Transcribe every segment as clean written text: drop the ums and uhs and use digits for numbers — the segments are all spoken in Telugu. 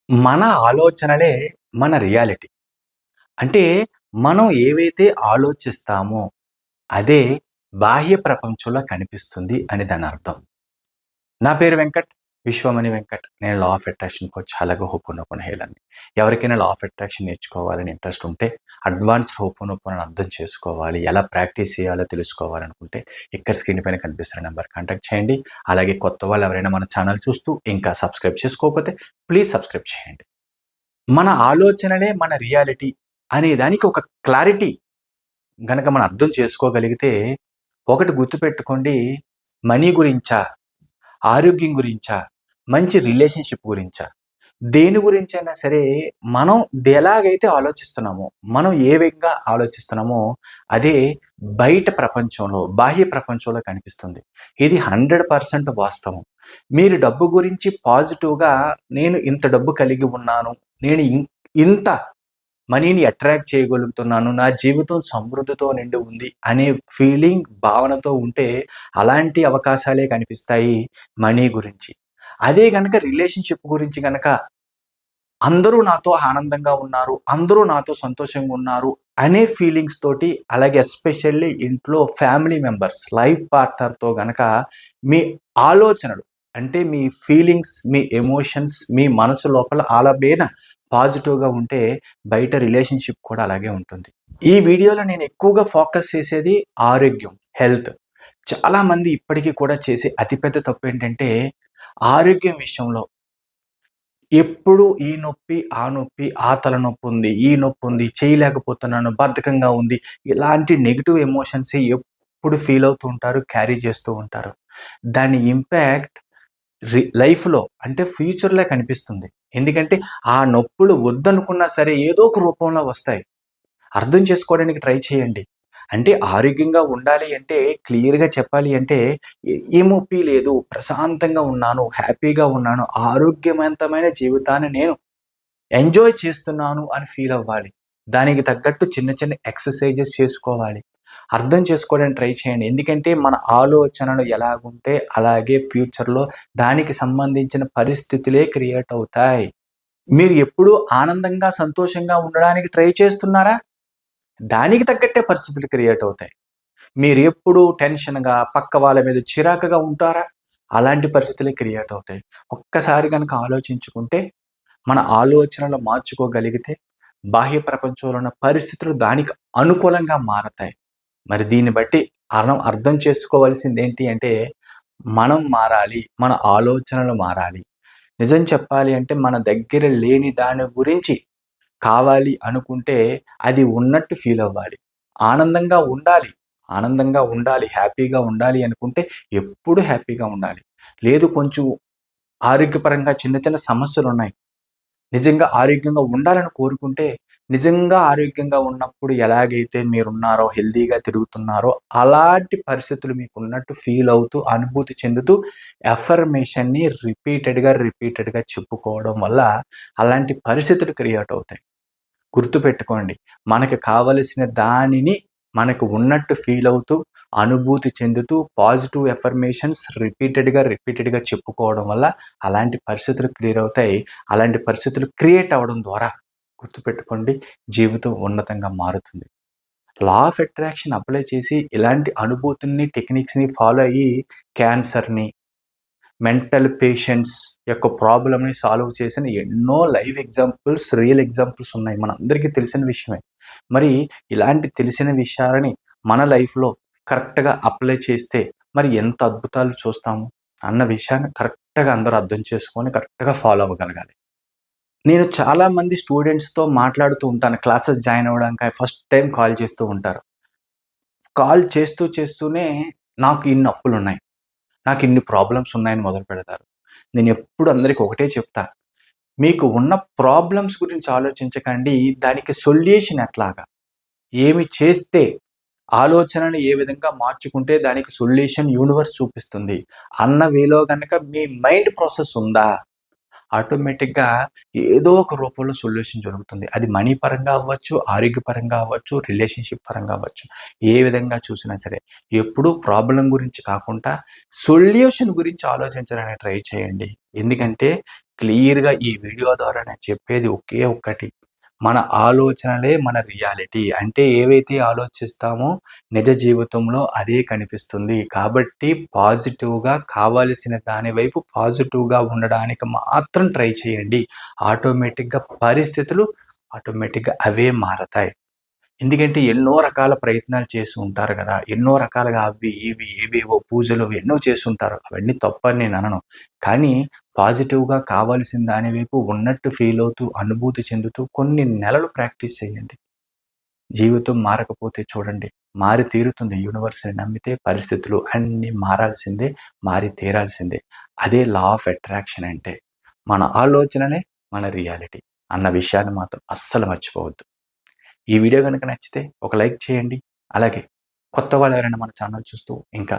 మన ఆలోచనలే మన రియాలిటీ. అంటే మనం ఏవైతే ఆలోచిస్తామో అదే బాహ్య ప్రపంచంలో కనిపిస్తుంది అని దానర్థం. నా పేరు వెంకట్. విశ్వమణి వెంకట్. నేను లా ఆఫ్ అట్రాక్షన్ కోచ్, అలాగే హోపోనోపోనో హీలర్‌ని. ఎవరికైనా లా ఆఫ్ అట్రాక్షన్ నేర్చుకోవాలని ఇంట్రెస్ట్ ఉంటే, అడ్వాన్స్డ్ హోపోనోపోనోని అర్థం చేసుకోవాలి, ఎలా ప్రాక్టీస్ చేయాలో తెలుసుకోవాలనుకుంటే ఇక్కడ స్క్రీన్ పైన కనిపిస్తున్న నంబర్ కాంటాక్ట్ చేయండి. అలాగే కొత్త వాళ్ళు ఎవరైనా మన ఛానల్ చూస్తూ ఇంకా సబ్స్క్రైబ్ చేసుకోకపోతే ప్లీజ్ సబ్స్క్రైబ్ చేయండి. మన ఆలోచనలే మన రియాలిటీ అనే దానికి ఒక క్లారిటీ గనక మనం అర్థం చేసుకోగలిగితే, ఒకటి గుర్తుపెట్టుకోండి, మనీ గురించా, ఆరోగ్యం గురించా, మంచి రిలేషన్‌షిప్ గురించా, దేని గురించైనా సరే మనం ఎలాగైతే ఆలోచిస్తున్నామో, మనం ఏ విధంగా ఆలోచిస్తున్నామో అదే బయట ప్రపంచంలో, బాహ్య ప్రపంచంలో కనిపిస్తుంది. ఇది 100% వాస్తవం. మీరు డబ్బు గురించి పాజిటివ్‌గా నేను ఇంత డబ్బు కలిగి ఉన్నాను, నేను ఇంత మనీని అట్రాక్ట్ చేయగలుగుతున్నాను, నా జీవితం సమృద్ధితో నిండి ఉంది అనే ఫీలింగ్, భావనతో ఉంటే అలాంటి అవకాశాలే కనిపిస్తాయి మనీ గురించి. అదే గనక రిలేషన్‌షిప్ గురించి గనక అందరూ నాతో ఆనందంగా ఉన్నారు, అందరూ నాతో సంతోషంగా ఉన్నారు అనే ఫీలింగ్స్ తోటి, అలాగే ఎస్పెషల్లీ ఇంట్లో ఫ్యామిలీ మెంబర్స్, లైఫ్ పార్ట్నర్‌తో గనక మీ ఆలోచనలు అంటే మీ ఫీలింగ్స్, మీ ఎమోషన్స్, మీ మనసు లోపల ఆలబేన పాజిటివ్‌గా ఉంటే బయట రిలేషన్‌షిప్ కూడా అలాగే ఉంటుంది. ఈ వీడియోలో నేను ఎక్కువగా ఫోకస్ చేసేది ఆరోగ్యం, హెల్త్. చాలామంది ఇప్పటికీ కూడా చేసే అతిపెద్ద తప్పేంటంటే ఆరోగ్యం విషయంలో ఎప్పుడు ఈ నొప్పి, ఆ నొప్పి, ఆ తలనొప్పుంది, ఈ నొప్పుంది, చేయలేకపోతున్నాను, బద్ధకంగా ఉంది. ఇలాంటి నెగెటివ్ ఎమోషన్సే ఎప్పుడు ఫీల్ అవుతూ ఉంటారు, క్యారీ చేస్తూ ఉంటారు. దాని ఇంపాక్ట్ లైఫ్‌లో అంటే ఫ్యూచర్‌లో కనిపిస్తుంది. ఎందుకంటే ఆ నొప్పులు వద్దనుకున్నా సరే ఏదో ఒక రూపంలో వస్తాయి. అర్థం చేసుకోవడానికి ట్రై చేయండి. అంటే ఆరోగ్యంగా ఉండాలి అంటే క్లియర్‌గా చెప్పాలి అంటే ఏ నొప్పి లేదు, ప్రశాంతంగా ఉన్నాను, హ్యాపీగా ఉన్నాను, ఆరోగ్యవంతమైన జీవితాన్ని నేను ఎంజాయ్ చేస్తున్నాను అని ఫీల్ అవ్వాలి. దానికి తగ్గట్టు చిన్న చిన్న ఎక్సర్‌సైజెస్ చేసుకోవాలి. అర్థం చేసుకోవడానికి ట్రై చేయండి. ఎందుకంటే మన ఆలోచనలు ఎలాగుంటే అలాగే ఫ్యూచర్‌లో దానికి సంబంధించిన పరిస్థితులే క్రియేట్ అవుతాయి. మీరు ఎప్పుడూ ఆనందంగా, సంతోషంగా ఉండడానికి ట్రై చేస్తున్నారా? దానికి తగ్గట్టే పరిస్థితులు క్రియేట్ అవుతాయి. మీరెప్పుడూ టెన్షన్‌గా, పక్క వాళ్ళ మీద చిరాకుగా ఉంటారా? అలాంటి పరిస్థితులే క్రియేట్ అవుతాయి. ఒక్కసారి గనక ఆలోచించుకుంటే, మన ఆలోచనలు మార్చుకోగలిగితే, బాహ్య ప్రపంచంలో ఉన్న పరిస్థితులు దానికి అనుకూలంగా మారతాయి. మరి దీన్ని బట్టి అర్థం చేసుకోవాల్సిందేంటి అంటే, మనం మారాలి. మన ఆలోచనలు మారాలి. నిజం చెప్పాలి అంటే, మన దగ్గర లేని దాని గురించి కావాలి అనుకుంటే అది ఉన్నట్టు ఫీల్ అవ్వాలి. ఆనందంగా ఉండాలి. ఆనందంగా ఉండాలి, హ్యాపీగా ఉండాలి అనుకుంటే ఎప్పుడు హ్యాపీగా ఉండాలి. లేదు కొంచెం ఆరోగ్యపరంగా చిన్న చిన్న సమస్యలున్నాయి. నిజంగా ఆరోగ్యంగా ఉండాలని కోరుకుంటే, నిజంగా ఆరోగ్యంగా ఉన్నప్పుడు ఎలాగైతే మీరున్నారో, హెల్తీగా తిరుగుతున్నారో అలాంటి పరిస్థితులు మీకున్నట్టు ఫీల్ అవుతూ, అనుభూతి చెందుతూ అఫర్మేషన్‌ని రిపీటెడ్‌గా చెప్పుకోవడం వల్ల అలాంటి పరిస్థితులు క్రియేట్ అవుతాయి. గుర్తుపెట్టుకోండి. మనకి కావలసిన దానిని మనకు ఉన్నట్టు ఫీల్ అవుతూ, అనుభూతి చెందుతూ, పాజిటివ్ అఫర్మేషన్స్ రిపీటెడ్‌గా చెప్పుకోవడం వల్ల అలాంటి పరిస్థితులు క్లియర్ అవుతాయి. అలాంటి పరిస్థితులు క్రియేట్ అవ్వడం ద్వారా గుర్తుపెట్టుకోండి, జీవితం ఉన్నతంగా మారుతుంది. లా ఆఫ్ అట్రాక్షన్ అప్లై చేసి ఇలాంటి అనుభూతుల్ని, టెక్నిక్స్‌ని ఫాలో అయ్యి క్యాన్సర్‌ని, మెంటల్ పేషెంట్స్ యొక్క ప్రాబ్లమ్‌ని సాల్వ్ చేసిన ఎన్నో లైవ్ ఎగ్జాంపుల్స్, రియల్ ఎగ్జాంపుల్స్ ఉన్నాయి. మనందరికీ తెలిసిన విషయమే. మరి ఇలాంటి తెలిసిన విషయాలని మన లైఫ్‌లో కరెక్ట్‌గా అప్లై చేస్తే మరి ఎంత అద్భుతాలు చూస్తాము అన్న విషయాన్ని కరెక్ట్‌గా అందరూ అర్థం చేసుకొని కరెక్ట్‌గా ఫాలో అవ్వగలగాలి. నేను చాలామంది స్టూడెంట్స్‌తో మాట్లాడుతూ ఉంటాను. క్లాసెస్ జాయిన్ అవ్వడానికి ఫస్ట్ టైమ్ కాల్ చేస్తూ ఉంటారు. కాల్ చేస్తూనే నాకు ఇన్ని అప్పులున్నాయి, నాకిన్ని ప్రాబ్లమ్స్ ఉన్నాయని మొదలుపెడతారు. నేనెప్పుడు అందరికి ఒకటే చెప్తా. మీకు ఉన్న ప్రాబ్లమ్స్ గురించి ఆలోచించకండి. దానికి సొల్యూషన్ ఎట్లాగా? ఏమి చేస్తే ఆలోచనని ఏ విధంగా మార్చుకుంటే దానికి సొల్యూషన్ యూనివర్స్ చూపిస్తుంది అన్న వేలో గనక మీ మైండ్ ప్రాసెస్ ఉందా? ఆటోమేటిక్‌గా ఏదో ఒక రూపంలో సొల్యూషన్ జరుగుతుంది. అది మనీ పరంగా అవ్వచ్చు, ఆరోగ్యపరంగా అవ్వచ్చు, రిలేషన్‌షిప్ పరంగా అవ్వచ్చు. ఏ విధంగా చూసినా సరే. ఎప్పుడూ ప్రాబ్లమ్ గురించి కాకుండా సొల్యూషన్ గురించి ఆలోచించడానికి ట్రై చేయండి. ఎందుకంటే క్లియర్‌గా ఈ వీడియో ద్వారా నేను చెప్పేది ఒకే ఒక్కటి. మన ఆలోచనలే మన రియాలిటీ. అంటే ఏవైతే ఆలోచిస్తామో నిజ జీవితంలో అదే కనిపిస్తుంది. కాబట్టి పాజిటివ్‌గా కావాల్సిన దాని వైపు పాజిటివ్‌గా ఉండడానికి మాత్రం ట్రై చేయండి. ఆటోమేటిక్‌గా పరిస్థితులు ఆటోమేటిక్‌గా అవే మారతాయి. ఎందుకంటే ఎన్నో రకాల ప్రయత్నాలు చేసి ఉంటారు గదా! ఎన్నో రకాలుగా అవి, ఇవి, ఏవేవో పూజలు ఎన్నో చేసుంటారు. అవన్నీ తప్పని నేననను. కానీ పాజిటివ్‌గా కావాల్సిన దాని వైపు ఉన్నట్టు ఫీలవుతూ, అనుభూతి చెందుతూ కొన్ని నెలలు ప్రాక్టీస్ చేయండి. జీవితం మారకపోతే చూడండి, మారి తీరుతుంది. యూనివర్స్‌ని నమ్మితే పరిస్థితులు అన్నీ మారాల్సిందే, మారి తీరాల్సిందే. అదే లా ఆఫ్ అట్రాక్షన్ అంటే. మన ఆలోచనలే మన రియాలిటీ అన్న విషయాన్ని మాత్రం అస్సలు మర్చిపోవద్దు. ఈ వీడియో గనుక నచ్చితే ఒక లైక్ చేయండి. అలాగే కొత్త వాళ్ళు ఎవరైనా మన ఛానల్ చూస్తూ ఇంకా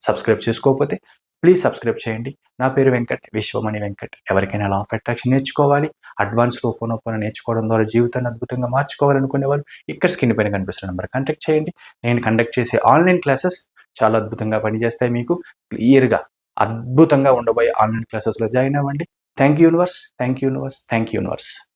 సబ్స్క్రైబ్ చేసుకోకపోతే ప్లీజ్ సబ్స్క్రైబ్ చేయండి. నా పేరు వెంకట్. విశ్వమణి వెంకట్. ఎవరికైనా లా ఆఫ్ అట్రాక్షన్ నేర్చుకోవాలి, అడ్వాన్స్డ్ హోపోనోపోనో నేర్చుకోవడం ద్వారా జీవితాన్ని అద్భుతంగా మార్చుకోవాలనుకునే వాళ్ళు ఇక్కడ స్క్రీన్ పైన కనిపిస్తున్న నంబర్‌కి కాంటాక్ట్ చేయండి. నేను కండక్ట్ చేసే ఆన్‌లైన్ క్లాసెస్ చాలా అద్భుతంగా పనిచేస్తాయి మీకు. క్లియర్‌గా అద్భుతంగా ఉండబోయే ఆన్‌లైన్ క్లాసెస్‌లో జాయిన్ అవ్వండి. Thank you universe. Thank you universe. Thank you universe.